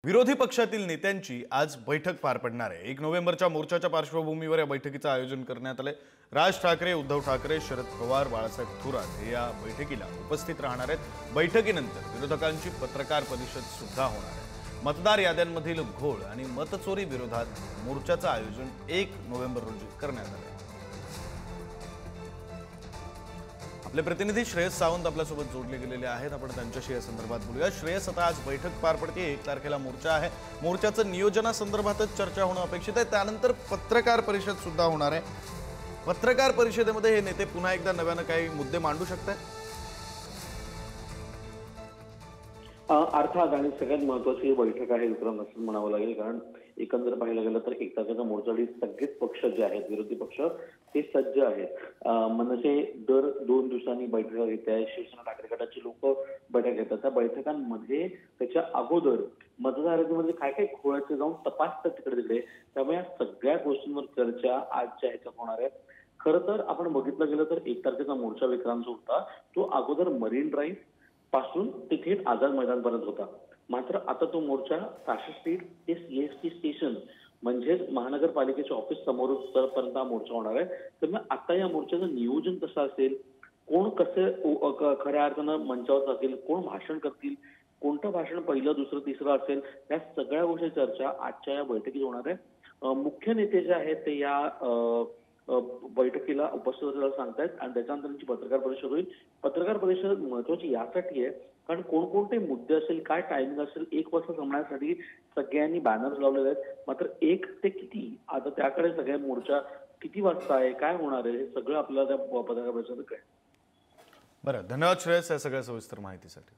विरोधी पक्षातील नेत्यांची आज बैठक पार पडणार आहे। 1 नोव्हेंबरच्या मोर्चाच्या पार्श्वभूमीवर या बैठकीचं आयोजन करण्यात आले। राज ठाकरे, उद्धव ठाकरे, शरद पवार, बाळासाहेब थोरात हे या बैठकीला उपस्थित राहणार आहेत। बैठकीनंतर विरोधकांची पत्रकार परिषद सुद्धा होणार आहे। मतदार याद्यांमधील घोळ आणि मतचोरी विरोधात मोर्चाचं आयोजन 1 नोव्हेंबर रोजी करण्यात आले। आपले प्रतिनिधी श्रेयस सावंत आपल्यासोबत जोडले गेलेले आहेत। आपण त्यांच्याशी या संदर्भात बोलूया। श्रेयस, आता आज बैठक पार पडते, 1 तारखेला मोर्चा आहे। मोर्चाचं नियोजनासंदर्भातच चर्चा होणं अपेक्षित आहे। त्यानंतर पत्रकार परिषद सुद्धा होणार आहे। पत्रकार परिषदेमध्ये हे नेते पुन्हा एकदा नव्यानं काही मुद्दे मांडू शकतात? अर्थात आणि सगळ्यात महत्त्वाची बैठक आहे विक्रम, असं म्हणावं लागेल। कारण एकंदर पाहिलं गेलं तर 1 तारखेचा मोर्चासाठी सगळेच पक्ष जे आहेत, विरोधी पक्ष ते सज्ज आहेत। मनसे दर 2 दिवसांनी बैठका घेत आहे। शिवसेना ठाकरे गटाची लोक बैठक घेतात। त्या बैठकांमध्ये त्याच्या अगोदर मतदारांमध्ये काय काय खोळाचे जाऊन तपासतात तिकडे तिकडे। त्यामुळे या सगळ्या गोष्टींवर चर्चा आजच्या ह्याच्यात होणार आहे। खरं तर आपण बघितलं गेलं तर 1 तारखेचा मोर्चा विक्रांत जो होता तो अगोदर मरीन ड्राईव्ह पासून ते थेट आझाद मैदानपर्यंत होता। मात्र आता तो मोर्चा काशी स्ट्रीट ते सीएसटी स्टेशन म्हणजेच महानगरपालिकेच्या ऑफिस समोर पर्यंत हा मोर्चा होणार आहे। त्यामुळे आता या मोर्चाचं नियोजन कसं असेल, कोण कसे खऱ्या अर्थानं मंचावर जातील, कोण भाषण करतील, कोणतं भाषण पहिलं दुसरं तिसरं असेल, या सगळ्या गोष्टी चर्चा आजच्या या बैठकीत होणार आहे। मुख्य नेते जे आहेत ते या बैठकीला उपस्थित असल्याचं सांगतायत आणि त्याच्यानंतर त्यांची पत्रकार परिषद होईल। पत्रकार परिषद महत्वाची यासाठी आहे कारण कोणकोणते मुद्दे असेल, काय टायमिंग असेल, 1 वर्ष जमण्यासाठी सगळ्यांनी बॅनर्स लावलेले आहेत। मात्र 1 ते किती, आता त्याकडे सगळ्या मोर्चा किती वाजता आहे, काय होणार आहे, हे सगळं आपल्याला त्या पत्रकार परिषदेत कळेल। बरं, धन्यवाद श्रेयस या सगळ्या सविस्तर माहितीसाठी।